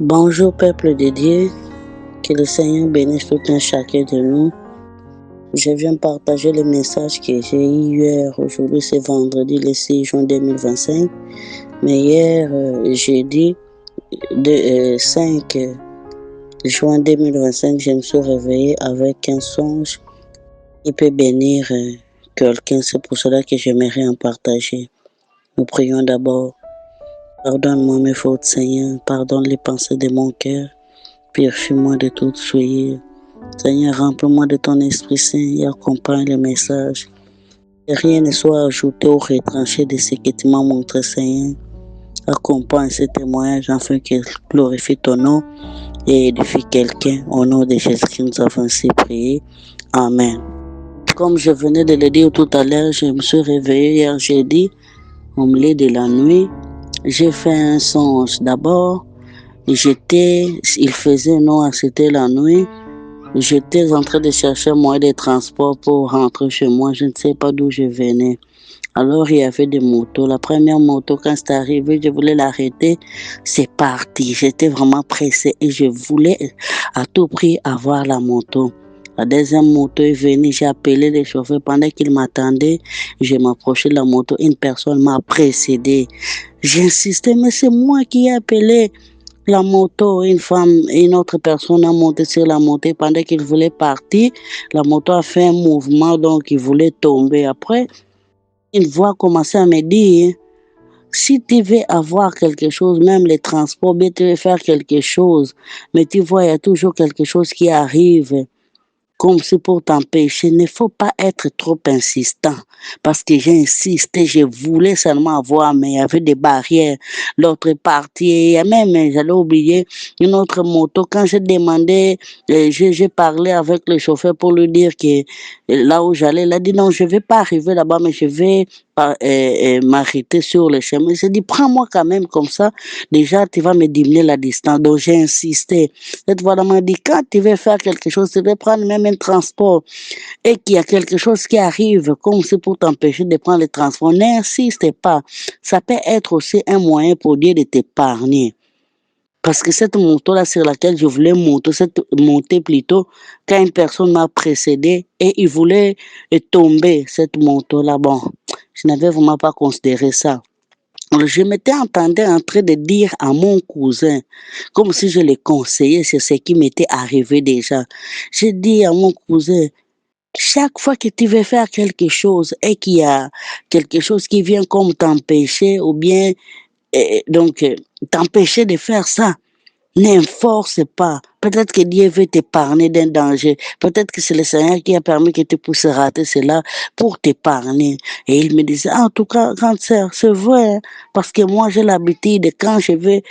Bonjour peuple de Dieu, que le Seigneur bénisse tout un chacun de nous. Je viens partager le message que j'ai eu hier. Aujourd'hui c'est vendredi le 6 juin 2025. Mais hier, jeudi 5 juin 2025, je me suis réveillé avec un songe qui peut bénir quelqu'un. C'est pour cela que j'aimerais en partager. Nous prions d'abord. Pardonne-moi mes fautes, Seigneur. Pardonne les pensées de mon cœur. Purifie-moi de toute souillure. Seigneur, remplis-moi de ton Esprit Saint et accompagne le message. Que rien ne soit ajouté ou retranché de ce que tu m'as montré, Seigneur. Accompagne ce témoignage afin qu'il glorifie ton nom et édifie quelqu'un. Au nom de Jésus-Christ, nous avons ainsi prié. Amen. Comme je venais de le dire tout à l'heure, je me suis réveillé hier jeudi, au milieu de la nuit. J'ai fait un songe. D'abord, il faisait noir, c'était la nuit. J'étais en train de chercher un moyen de transport pour rentrer chez moi. Je ne sais pas d'où je venais. Alors, il y avait des motos. La première moto, quand c'est arrivé, je voulais l'arrêter. C'est parti. J'étais vraiment pressée et je voulais à tout prix avoir la moto. La deuxième moto est venue. J'ai appelé le chauffeur. Pendant qu'il m'attendait, je m'approchais de la moto. Une personne m'a précédé. J'ai insisté, mais c'est moi qui ai appelé. La moto, une autre personne a monté sur la moto pendant qu'il voulait partir. La moto a fait un mouvement, donc il voulait tomber. Après, une voix a commencé à me dire, si tu veux avoir quelque chose, même les transports, bien tu veux faire quelque chose, mais tu vois, il y a toujours quelque chose qui arrive. Comme c'est pour t'empêcher, il ne faut pas être trop insistant. Parce que j'ai insisté, je voulais seulement avoir, mais il y avait des barrières. L'autre partie, et même, j'allais oublier, une autre moto. Quand j'ai demandé, j'ai parlé avec le chauffeur pour lui dire que là où j'allais, il a dit non, je ne vais pas arriver là-bas, mais je vais m'arrêter sur le chemin. J'ai dit, prends-moi quand même comme ça. Déjà, tu vas me diminuer la distance. Donc, j'ai insisté. Cette fois-là m'a dit, quand tu veux faire quelque chose, tu veux prendre même un transport et qu'il y a quelque chose qui arrive, comme c'est pour t'empêcher de prendre le transport, n'insiste pas. Ça peut être aussi un moyen pour Dieu de t'épargner. Parce que cette moto-là sur laquelle je voulais monter plutôt, quand une personne m'a précédé et il voulait tomber, cette moto-là, bon, je n'avais vraiment pas considéré ça. Alors, je m'étais entendu en train de dire à mon cousin, comme si je le conseillais sur ce qui m'était arrivé déjà. J'ai dit à mon cousin, chaque fois que tu veux faire quelque chose et qu'il y a quelque chose qui vient comme t'empêcher ou bien t'empêcher de faire ça, n'enforce pas. Peut-être que Dieu veut t'épargner d'un danger. Peut-être que c'est le Seigneur qui a permis que tu puisses rater cela pour t'épargner. Et il me disait, en tout cas, grande sœur, c'est vrai, hein, parce que moi j'ai l'habitude, quand je vais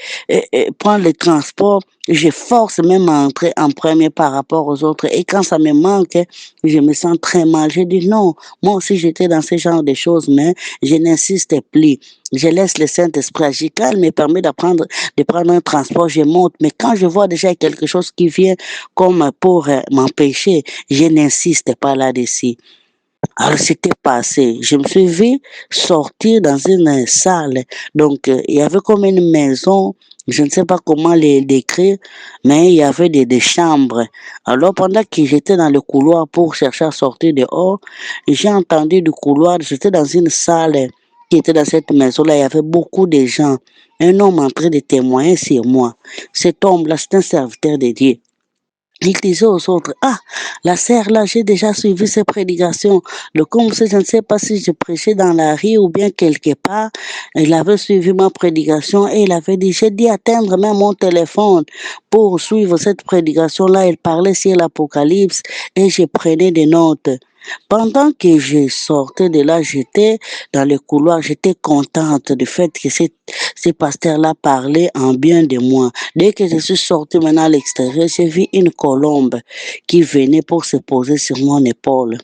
prendre le transport, je force même à entrer en premier par rapport aux autres. Et quand ça me manque, je me sens très mal. Je dis non, moi aussi j'étais dans ce genre de choses, mais je n'insiste plus. Je laisse le Saint-Esprit agir. Quand il me permet de prendre un transport, je monte. Mais quand je vois déjà quelque chose qui vient comme pour m'empêcher, je n'insiste pas là-dessus. Alors, c'était passé. Je me suis vu sortir dans une salle. Donc, il y avait comme une maison. Je ne sais pas comment les décrire, mais il y avait des chambres. Alors, pendant que j'étais dans le couloir pour chercher à sortir dehors, j'ai entendu du couloir, j'étais dans une salle qui était dans cette maison-là, il y avait beaucoup de gens. Un homme en train de témoigner sur moi. Cet homme-là, c'est un serviteur de Dieu. Il disait aux autres, ah, la sœur là, j'ai déjà suivi ses prédications. Le comme je ne sais pas si je prêchais dans la rue ou bien quelque part. Il avait suivi ma prédication et il avait dit, j'ai dit atteindre même mon téléphone pour suivre cette prédication-là. Il parlait sur l'Apocalypse et je prenais des notes. Pendant que je sortais de là, j'étais dans le couloir, j'étais contente du fait que ces pasteurs-là parlaient en bien de moi. Dès que je suis sortie maintenant à l'extérieur, j'ai vu une colombe qui venait pour se poser sur mon épaule.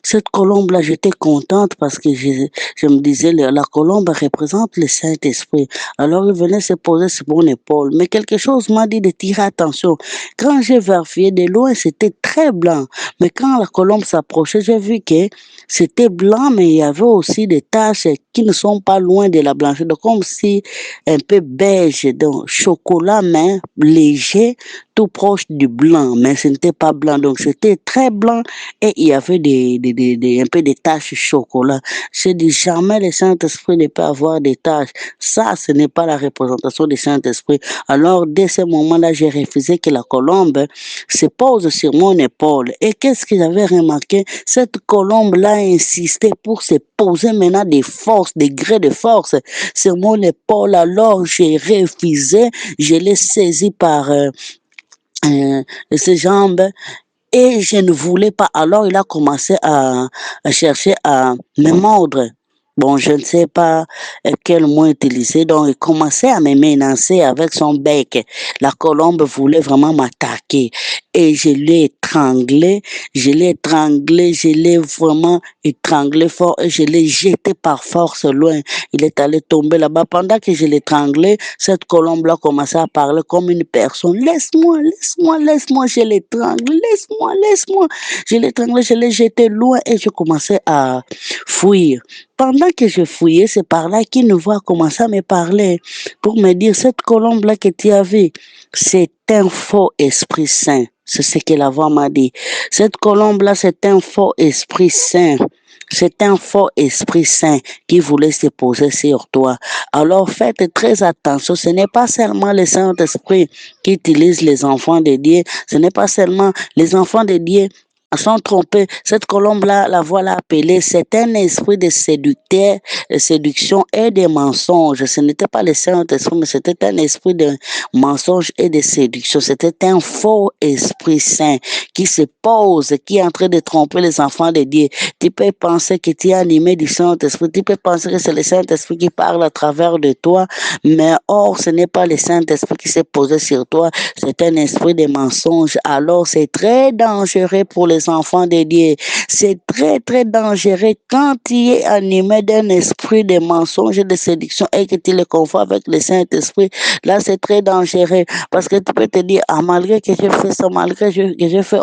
cette colombe-là, j'étais contente parce que je me disais, la colombe représente le Saint-Esprit. Alors, il venait se poser sur mon épaule. Mais quelque chose m'a dit de tirer attention. Quand j'ai vérifié de loin, c'était très blanc. Mais quand la colombe s'approchait, j'ai vu que c'était blanc, mais il y avait aussi des taches qui ne sont pas loin de la blancheur. Donc, comme si un peu beige, donc chocolat, mais léger, tout proche du blanc, mais ce n'était pas blanc. Donc, c'était très blanc et il y avait un peu des taches chocolat. Je dis jamais le Saint-Esprit ne peut avoir des taches. Ça, ce n'est pas la représentation du Saint-Esprit. Alors, dès ce moment-là, j'ai refusé que la colombe se pose sur mon épaule. Et qu'est-ce que j'avais remarqué? Cette colombe-là insistait pour se poser maintenant des forces, des grès de force sur mon épaule. Alors, j'ai refusé. Je l'ai saisi par ses jambes et je ne voulais pas. Alors, il a commencé à chercher à me mordre. Bon, je ne sais pas quel mot utiliser. Donc, il commençait à me menacer avec son bec. La colombe voulait vraiment m'attaquer. Et je l'ai étranglé, je l'ai vraiment étranglé fort et je l'ai jeté par force loin. Il est allé tomber là-bas. Pendant que je l'étranglais, cette colombe-là commençait à parler comme une personne. Laisse-moi, laisse-moi, laisse-moi, je l'étrangle, laisse-moi, laisse-moi. Je l'étranglais, je l'ai jeté loin et je commençais à fuir. Pendant que je fouillais, c'est par là qu'une voix commençait à me parler pour me dire, cette colombe-là que tu as vue, c'est un faux Esprit Saint. C'est ce que la voix m'a dit. Cette colombe-là, c'est un faux Esprit Saint. C'est un faux Esprit Saint qui voulait se poser sur toi. Alors faites très attention. Ce n'est pas seulement le Saint-Esprit qui utilise les enfants de Dieu. Ce n'est pas seulement les enfants de Dieu sont trompés. Cette colombe-là, la voix l'a appelée, c'est un esprit de séducteur, de séduction et de mensonge. Ce n'était pas le Saint-Esprit, mais c'était un esprit de mensonge et de séduction. C'était un faux Esprit Saint qui se pose, qui est en train de tromper les enfants de Dieu. Tu peux penser que tu es animé du Saint-Esprit, tu peux penser que c'est le Saint-Esprit qui parle à travers de toi, mais or, ce n'est pas le Saint-Esprit qui s'est posé sur toi, c'est un esprit de mensonge. Alors, c'est très dangereux pour les enfants de Dieu. C'est très, très dangereux quand tu es animé d'un esprit de mensonge et de séduction et que tu le confonds avec le Saint-Esprit. Là, c'est très dangereux parce que tu peux te dire, ah, malgré que je fais ça, malgré que je fais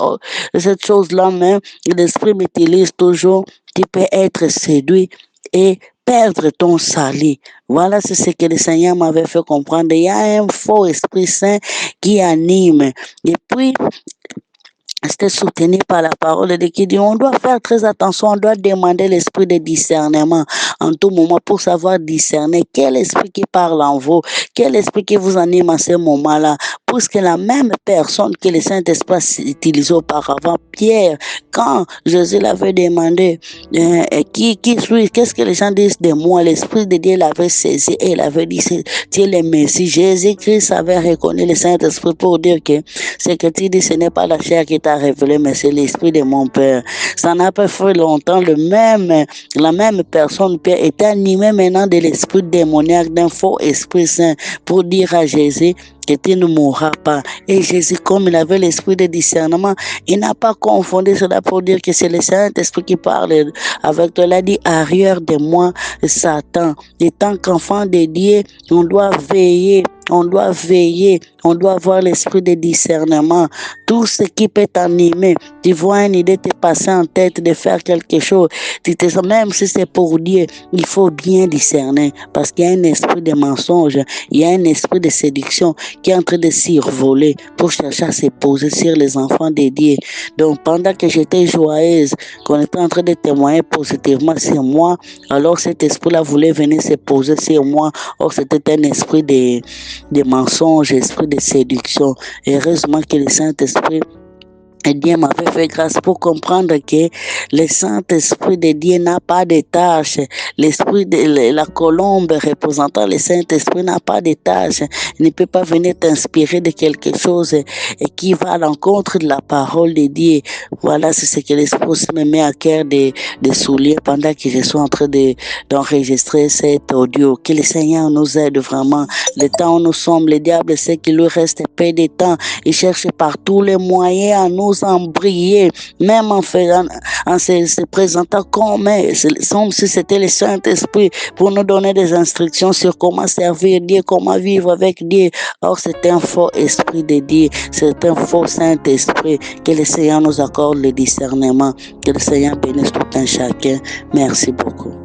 cette chose-là, mais l'esprit m'utilise toujours. Tu peux être séduit et perdre ton salut. Voilà, c'est ce que le Seigneur m'avait fait comprendre. Il y a un faux Esprit Saint qui anime. Et puis, c'était soutenu par la parole de Dieu qui dit on doit faire très attention, on doit demander l'esprit de discernement en tout moment pour savoir discerner quel esprit qui parle en vous, quel esprit qui vous anime à ce moment-là, puisque la même personne que le Saint-Esprit utilisait auparavant, Pierre, quand Jésus l'avait demandé qui suis, qu'est-ce que les gens disent de moi, l'esprit de Dieu l'avait saisi et il avait dit tu es le Messie. Jésus-Christ avait reconnu le Saint-Esprit pour dire que ce que tu dis, ce n'est pas la chair qui t'a révélé, mais c'est l'esprit de mon Père. Ça n'a pas fait longtemps, la même personne, Pierre, était animé maintenant de l'esprit démoniaque, d'un faux Esprit Saint, pour dire à Jésus que tu ne mourras pas. Et Jésus, comme il avait l'esprit de discernement, il n'a pas confondu cela pour dire que c'est le Saint-Esprit qui parle avec toi. Il a dit, arrière de moi, Satan. Et tant qu'enfant de Dieu, on doit veiller. On doit veiller, on doit avoir l'esprit de discernement. Tout ce qui peut t'animer, tu vois une idée te passer en tête de faire quelque chose, même si c'est pour Dieu, il faut bien discerner parce qu'il y a un esprit de mensonge, il y a un esprit de séduction qui est en train de s'envoler pour chercher à se poser sur les enfants de Dieu. Donc pendant que j'étais joyeuse, qu'on était en train de témoigner positivement sur moi, alors cet esprit-là voulait venir se poser sur moi. Or c'était un esprit de mensonges, esprit de séduction. Heureusement que le Saint-Esprit Dieu m'avait fait grâce pour comprendre que le Saint-Esprit de Dieu n'a pas de tâche. L'esprit de la colombe représentant le Saint-Esprit n'a pas de tâche. Il ne peut pas venir t'inspirer de quelque chose et qui va à l'encontre de la parole de Dieu. Voilà, c'est ce que l'Esprit me met à cœur de souligner pendant que je suis en train d'enregistrer cet audio. Que le Seigneur nous aide vraiment. Le temps où nous sommes, le diable sait qu'il lui reste peu de temps. Il cherche par tous les moyens à nous nous embrayer, même en se présentant comme si c'était le Saint-Esprit pour nous donner des instructions sur comment servir Dieu, comment vivre avec Dieu. Or, c'est un faux esprit de Dieu, c'est un faux Saint-Esprit. Que le Seigneur nous accorde le discernement, que le Seigneur bénisse tout un chacun. Merci beaucoup.